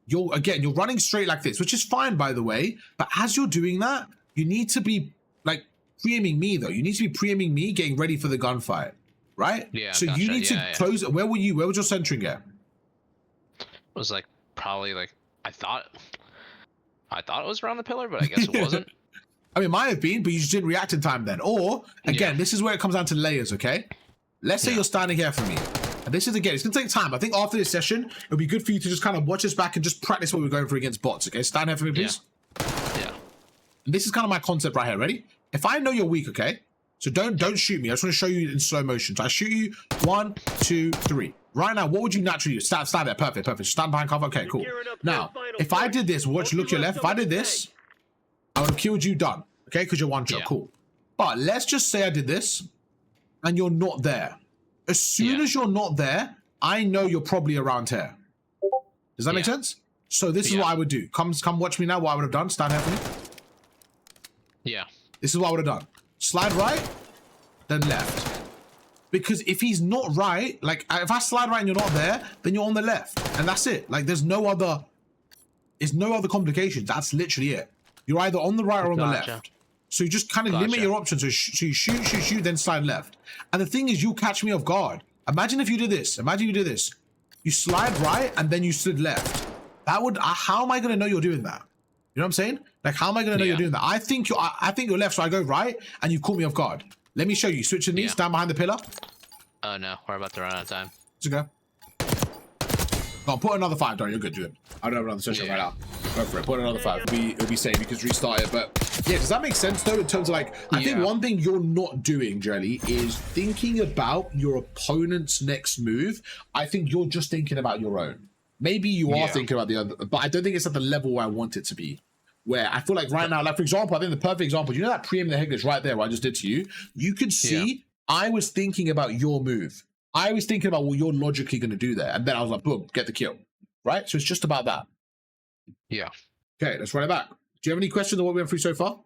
you're running straight like this, which is fine, by the way. But as you're doing that, you need to be like pre-aiming me, though. You need to be pre-aiming me, getting ready for the gunfight, right? Yeah. So gotcha. you need to close it. Where were you? Where was your centering at? It was like probably like I thought it was around the pillar, but I guess it wasn't. I mean, it might have been, but you just didn't react in time then. Or again, this is where it comes down to layers, okay? Let's say you're standing here for me. And this is, again, it's going to take time. I think after this session, it'll be good for you to just kind of watch us back and just practice what we're going for against bots, okay? Stand here for me, please. Yeah. And this is kind of my concept right here. Ready? If I know you're weak, okay? So don't shoot me. I just want to show you in slow motion. So I shoot you. 1, 2, 3. Right now, what would you naturally do? Stand there. Perfect. Stand behind cover. Okay, cool. Now, if I did this, watch, look to your left. If I did this, I would have killed you, done. Okay, because you're one shot. Cool. But let's just say I did this and you're not there. As soon as you're not there, I know you're probably around here. Does that make sense? So this is what I would do. Come watch me now. What I would have done. Stand here for me. Yeah. This is what I would have done. Slide right, then left. Because if he's not right, like if I slide right and you're not there, then you're on the left. And that's it. Like there's no other complications. That's literally it. You're either on the right or on the left. So you just kind of limit your options. So you shoot, then slide left. And the thing is, you'll catch me off guard. Imagine if you did this. Imagine you did this. You slide right and then you slid left. That would, how am I going to know you're doing that? You know what I'm saying? Like, how am I going to know you're doing that? I think you're left, so I go right and you caught me off guard. Let me show you. Switch to me, stand behind the pillar. Oh no, we're about to run out of time. Let's go. Go on, put another 5 down. You're good, do it. I don't have another session right now. Go for it. Put another 5. It'll be safe. You can restart it. But yeah, does that make sense though? In terms of like, I think one thing you're not doing, Jelly, is thinking about your opponent's next move. I think you're just thinking about your own. Maybe you are thinking about the other, but I don't think it's at the level where I want it to be. Where I feel like right now, like for example, I think the perfect example, you know that pre-aim the head glitch right there, what I just did to you? You could see I was thinking about your move. I was thinking about what you're logically going to do there. And then I was like, boom, get the kill. Right? So it's just about that. Yeah. Okay, let's run it back. Do you have any questions on what we went through so far?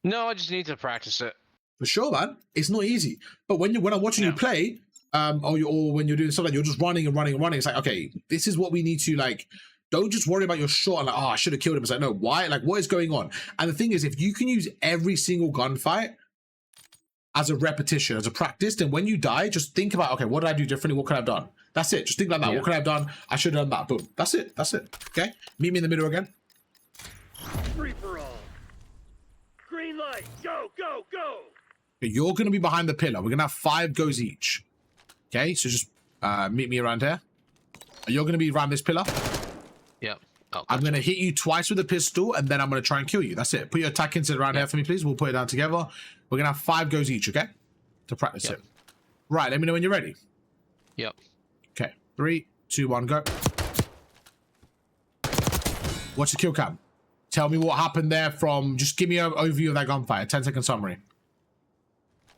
No, I just need to practice it. For sure, man. It's not easy. But when I'm watching you play, or when you're doing something, you're just running and running and running. It's like, okay, this is what we need to like. Don't just worry about your shot and like, oh, I should have killed him. It's like, no, why? Like, what is going on? And the thing is, if you can use every single gunfight as a repetition, as a practice, then when you die, just think about, okay, what did I do differently? What could I have done? That's it. Just think like that. What could I have done? I should have done that. Boom. That's it. That's it. Okay? Meet me in the middle again. Free for all. Green light. Go, go, go. Okay, you're going to be behind the pillar. We're going to have 5 goes each. Okay? So just meet me around here. You're going to be around this pillar. Yep. Oh, I'm going to hit you twice with a pistol, and then I'm going to try and kill you. That's it. Put your attack into around here for me, please. We'll put it down together. We're going to have 5 goes each, okay? To practice it. Right, let me know when you're ready. Yep. Okay. 3, 2, 1, go. Watch the kill cam. Tell me what happened there from... Just give me an overview of that gunfight. A 10-second summary.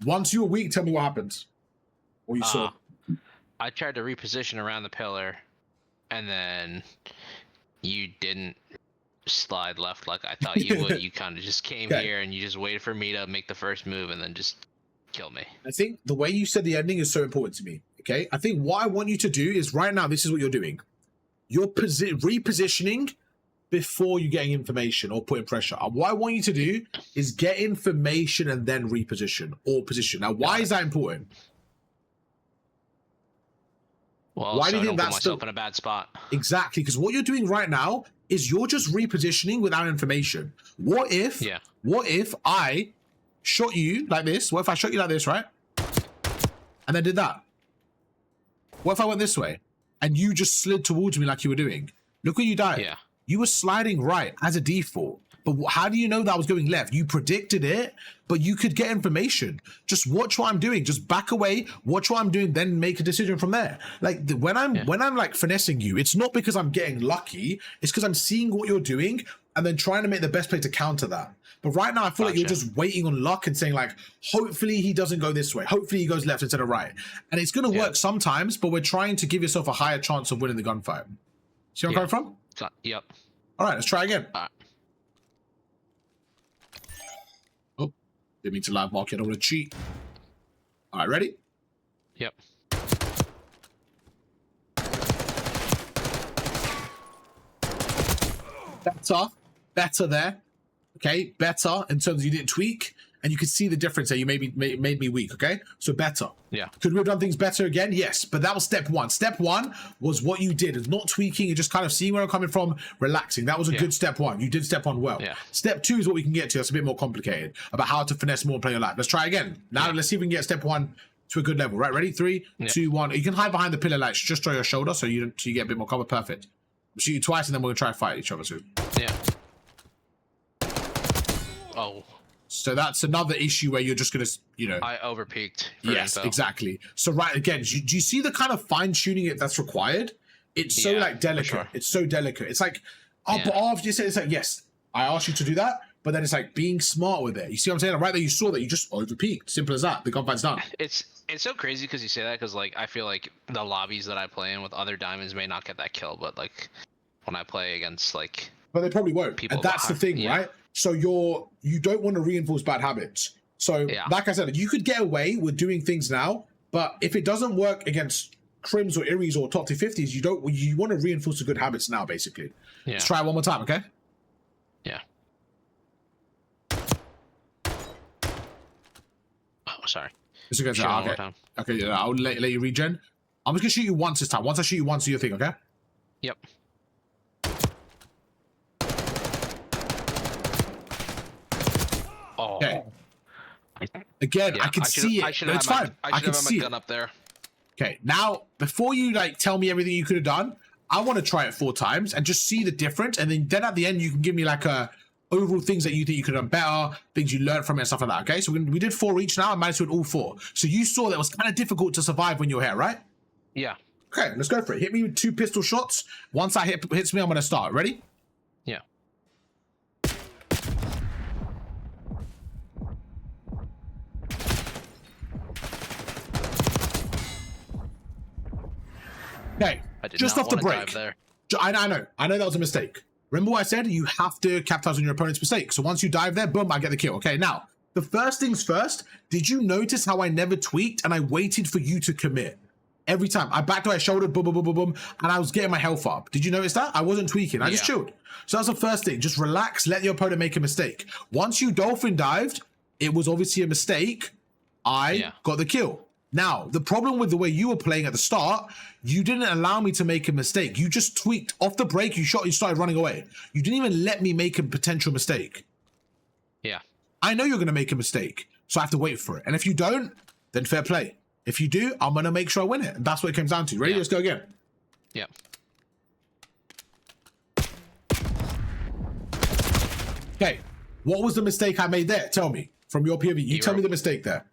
Once you were weak, tell me what happened. What you saw. I tried to reposition around the pillar, and then you didn't slide left like I thought you would. You kind of just came here and you just waited for me to make the first move and then just kill me. I think the way you said the ending is so important to me. Okay, I think what I want you to do is right now, this is what you're doing. You're repositioning before you're getting information or putting pressure. And what I want you to do is get information and then reposition or position. Now, why is that important? Well, why so do you think I don't put that's myself in a bad spot? Exactly, because what you're doing right now is you're just repositioning without information. What if I shot you like this? What if I shot you like this, right? And then did that? What if I went this way and you just slid towards me like you were doing? Look where you died. Yeah. You were sliding right as a default. But how do you know that I was going left? You predicted it, but you could get information. Just watch what I'm doing. Just back away, watch what I'm doing, then make a decision from there. Like when I'm like finessing you, it's not because I'm getting lucky. It's because I'm seeing what you're doing and then trying to make the best play to counter that. But right now, I feel like you're just waiting on luck and saying like, hopefully he doesn't go this way. Hopefully he goes left instead of right. And it's going to work sometimes, but we're trying to give yourself a higher chance of winning the gunfight. See where I'm coming from? Yep. All right, let's try again. All right. Oh, didn't mean to live mark it. I don't want to cheat. All right, ready? Yep. better there. Okay, better in terms of you didn't tweak, and you could see the difference there. You made me weak. Okay, so better. Yeah. Could we have done things better again? Yes, but that was step one. Step one was what you did. It's not tweaking. You're just kind of seeing where I'm coming from, relaxing. That was a good step one. You did step one well. Yeah. Step two is what we can get to. That's a bit more complicated about how to finesse more and play your life. Let's try again. Now let's see if we can get step one to a good level. Right, ready? 3, 2, 1. You can hide behind the pillar lights. Just draw your shoulder so you get a bit more cover. Perfect. We'll shoot you twice and then we're gonna try and fight each other soon. Yeah. Oh. So that's another issue where you're just gonna, you know. I overpeaked. Yes, info. exactly. So right again, do you see the kind of fine tuning that's required? It's so like delicate. Sure. It's so delicate. It's like, but after you say it's like, yes, I asked you to do that, but then it's like being smart with it. You see what I'm saying? Right there, you saw that you just overpeaked. Simple as that. The gunfight's done. It's so crazy because you say that because like I feel like the lobbies that I play in with other diamonds may not get that kill, but like when I play against like. But they probably won't. And that's the thing, right? So you don't want to reinforce bad habits. So like I said, you could get away with doing things now, but if it doesn't work against crims or Iris or top 250s, you want to reinforce the good habits now, basically. Yeah. Let's try it one more time, okay? Yeah. Oh, sorry. It's okay. Okay, yeah, I'll let you regen. I'm just gonna shoot you once this time. Once I shoot you once, do your thing, okay? Yep. Oh. Okay. Again, I can see it. It's fine. I can see it. Gun up there. Okay, now before you like tell me everything you could have done, I want to try it 4 times and just see the difference, and then at the end you can give me like a overall things that you think you could have done better, things you learned from it, and stuff like that. Okay, so we did 4 each now. I managed to hit all 4. So you saw that it was kind of difficult to survive when you're here, right? Yeah. Okay, let's go for it. Hit me with 2 pistol shots. Once that hits me, I'm gonna start. Ready? Yeah. Okay, just off the break. I know that was a mistake. Remember what I said? You have to capitalize on your opponent's mistake. So once you dive there, boom, I get the kill. Okay, now, the first things first, did you notice how I never tweaked and I waited for you to commit? Every time. I backed to my shoulder, boom, boom, boom, boom, boom, and I was getting my health up. Did you notice that? I wasn't tweaking. I just chilled. So that's the first thing. Just relax, let your opponent make a mistake. Once you dolphin dived, it was obviously a mistake. I got the kill. Now, the problem with the way you were playing at the start, you didn't allow me to make a mistake. You just tweaked off the break, you started running away. You didn't even let me make a potential mistake. Yeah. I know you're going to make a mistake, so I have to wait for it. And if you don't, then fair play. If you do, I'm going to make sure I win it. And that's what it comes down to. Ready? Let's go again. Yeah. Okay. What was the mistake I made there? Tell me. From your POV. You tell me the mistake there.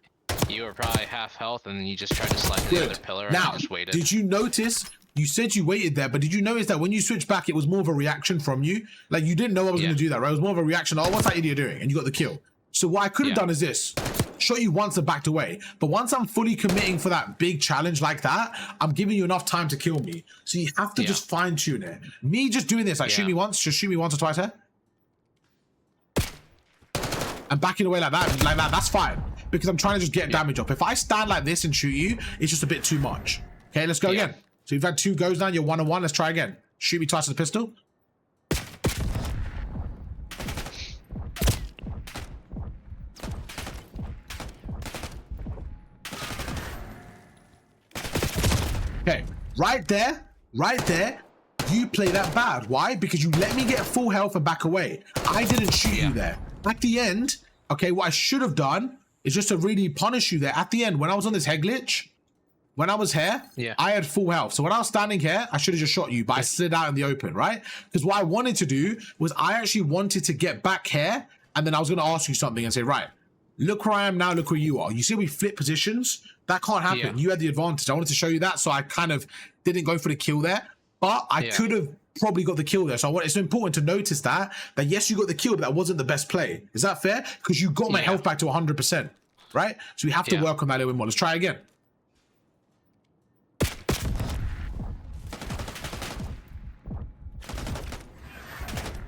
You were probably half health, and then you just tried to slide to the other pillar now, and just waited. Did you notice? You said you waited there, but did you notice that when you switched back, it was more of a reaction from you? Like, you didn't know I was going to do that, right? It was more of a reaction. Oh, what's that idiot doing? And you got the kill. So what I could have done is this. Shot you once and backed away. But once I'm fully committing for that big challenge like that, I'm giving you enough time to kill me. So you have to just fine-tune it. Me just doing this, like, shoot me once, just shoot me once or twice here. And backing away like that, that's fine. Because I'm trying to just get damage up. If I stand like this and shoot you, it's just a bit too much. Okay, let's go again. So you've had 2 goes now, you're 1-on-1. Let's try again. Shoot me twice with the pistol. Okay, right there, you play that bad. Why? Because you let me get full health and back away. I didn't shoot you there. At the end, okay, what I should have done is just to really punish you there. At the end, when I was on this head glitch, when I was here, I had full health. So when I was standing here, I should have just shot you, but I slid out in the open, right? Because what I wanted to do was I actually wanted to get back here, and then I was going to ask you something and say, right, look where I am now, look where you are. You see we flip positions? That can't happen. You had the advantage. I wanted to show you that, so I kind of didn't go for the kill there, but I could have probably got the kill there. So it's important to notice that yes, you got the kill, but that wasn't the best play. Is that fair? Because you got my health back to 100%, right? So we have to work on that a little bit more. Let's try again.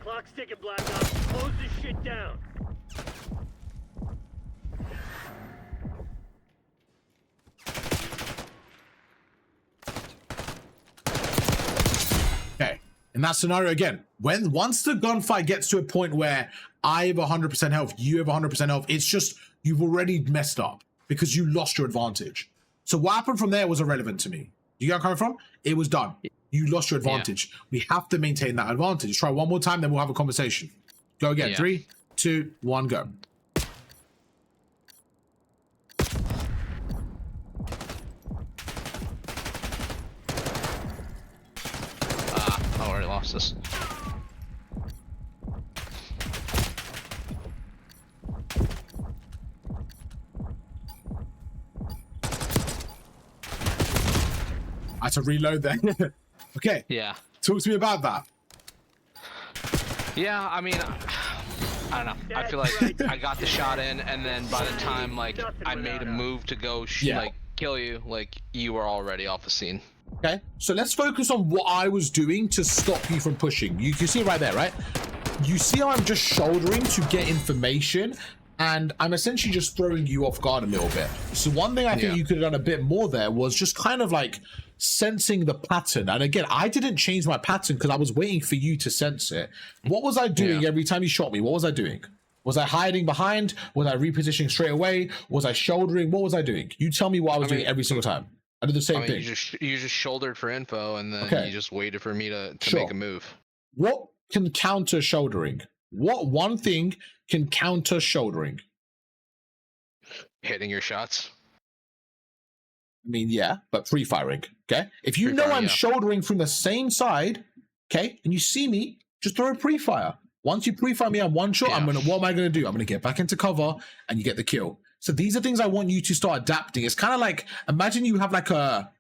Clock's ticking, Black Ops. Close this shit down. In that scenario, again, once the gunfight gets to a point where I have 100% health, you have 100% health, it's just you've already messed up because you lost your advantage. So what happened from there was irrelevant to me. You get where I'm coming from? It was done. You lost your advantage. We have to maintain that advantage. Try one more time, then we'll have a conversation. Go again. 3, 2, 1, go. I already lost this. I had to reload then. Okay. Yeah. Talk to me about that. Yeah, I mean, I don't know. I feel like I got the shot in, and then by the time like I made a move to go like kill you, like you were already off the scene. Okay, so let's focus on what I was doing to stop you from pushing. You can see it right there, right? You see how I'm just shouldering to get information, and I'm essentially just throwing you off guard a little bit. So one thing I think you could have done a bit more there was just kind of like sensing the pattern. And again, I didn't change my pattern because I was waiting for you to sense it. What was I doing every time you shot me? What was I doing? Was I hiding behind? Was I repositioning straight away? Was I shouldering? What was I doing? You tell me what I was doing every single time. I did the same thing. You just shouldered for info, and then you just waited for me to make a move. What can counter shouldering? What one thing can counter shouldering? Hitting your shots. I mean, yeah, but pre-firing, okay? If you know I'm shouldering from the same side, okay, and you see me, just throw a pre-fire. Once you pre-fire me on one shot, what am I going to do? I'm going to get back into cover, and you get the kill. So these are things I want you to start adapting. It's kind of like, imagine you have like a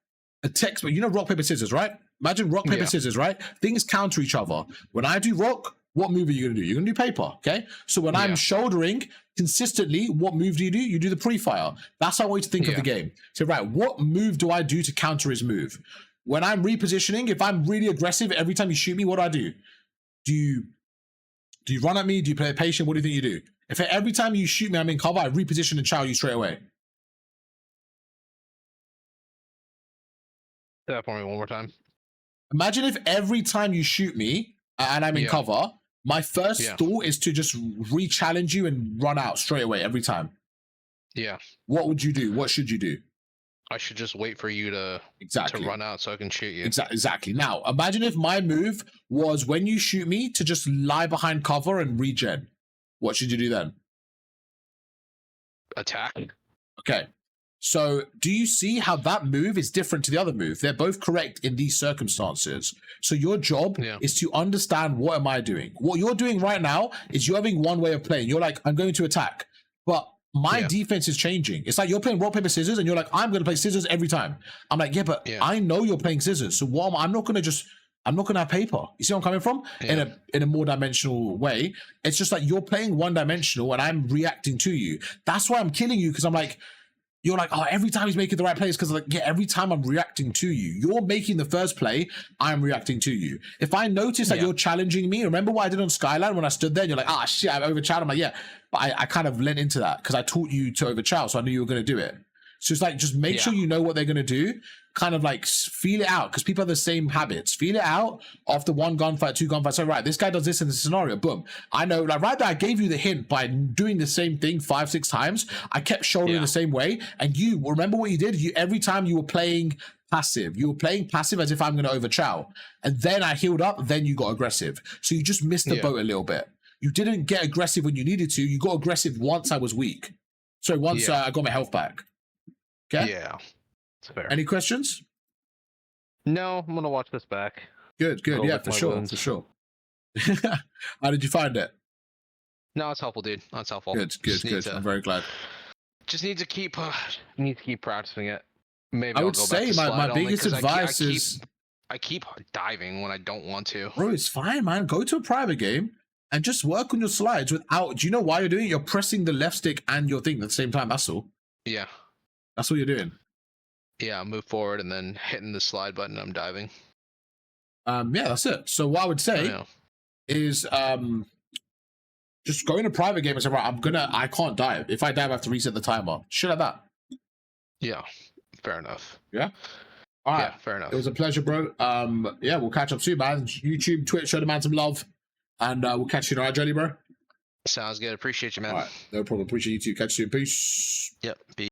textbook, you know, rock, paper, scissors, right? Imagine rock, paper, scissors, right? Things counter each other. When I do rock, what move are you going to do? You're going to do paper, okay? So when I'm shouldering consistently, what move do? You do the pre-fire. That's how I want you to think of the game. So, right, what move do I do to counter his move? When I'm repositioning, if I'm really aggressive, every time you shoot me, what do? Do you run at me? Do you play patient? What do you think you do? If every time you shoot me, I'm in cover, I reposition and chow you straight away. Say that for me one more time. Imagine if every time you shoot me and I'm in cover, my first thought is to just re-challenge you and run out straight away every time. Yeah. What would you do? What should you do? I should just wait for you to run out so I can shoot you. Exactly. Now, imagine if my move was when you shoot me to just lie behind cover and regen. What should you do then? Attack. Okay. So do you see how that move is different to the other move? They're both correct in these circumstances. So your job is to understand, what am I doing? What you're doing right now is you're having one way of playing. You're like, I'm going to attack. But my defense is changing. It's like you're playing rock, paper, scissors, and you're like, I'm going to play scissors every time. I'm like, but I know you're playing scissors. So what I'm not going to have paper. You see where I'm coming from? In a more dimensional way. It's just like you're playing one dimensional and I'm reacting to you. That's why I'm killing you, because I'm like, you're like, oh, every time he's making the right plays, because like, every time I'm reacting to you. You're making the first play, I'm reacting to you. If I notice that you're challenging me, remember what I did on Skyline when I stood there and you're like, shit, I overchowed. I'm like, but I kind of lent into that because I taught you to overchow, so I knew you were going to do it. So it's like, just make sure you know what they're going to do. Kind of like feel it out, because people have the same habits. Feel it out after one gunfight, two gunfights. So right, this guy does this in this scenario. Boom. I know, like right there, I gave you the hint by doing the same thing 5-6 times. I kept shouldering the same way. And you remember what you did? Every time you were playing passive. You were playing passive as if I'm going to overchow. And then I healed up, then you got aggressive. So you just missed the boat a little bit. You didn't get aggressive when you needed to. You got aggressive once I was weak. So once I got my health back. Okay? Yeah. It's fair. Any questions? No, I'm going to watch this back. Good. Yeah, for sure. How did you find it? No, it's helpful, dude. That's helpful. Good. I'm very glad. Just need to keep practicing it. Maybe I would say my biggest advice is I keep diving when I don't want to. Bro, it's fine, man. Go to a private game and just work on your slides without. Do you know why you're doing it? You're pressing the left stick and your thing at the same time. That's all. Yeah. That's what you're doing. Yeah, move forward and then hitting the slide button. I'm diving. Yeah, that's it. So what I would say is just go in a private game and say, right, I can't dive. If I dive, I have to reset the timer. Shit like that. Yeah, fair enough. Yeah. All right. Yeah, fair enough. It was a pleasure, bro. Yeah, we'll catch up soon, man. YouTube, Twitch, show the man some love. And we'll catch you, all right, Jelly, bro? Sounds good. Appreciate you, man. All right. No problem. Appreciate you too. Catch you soon. Peace. Yep. Peace.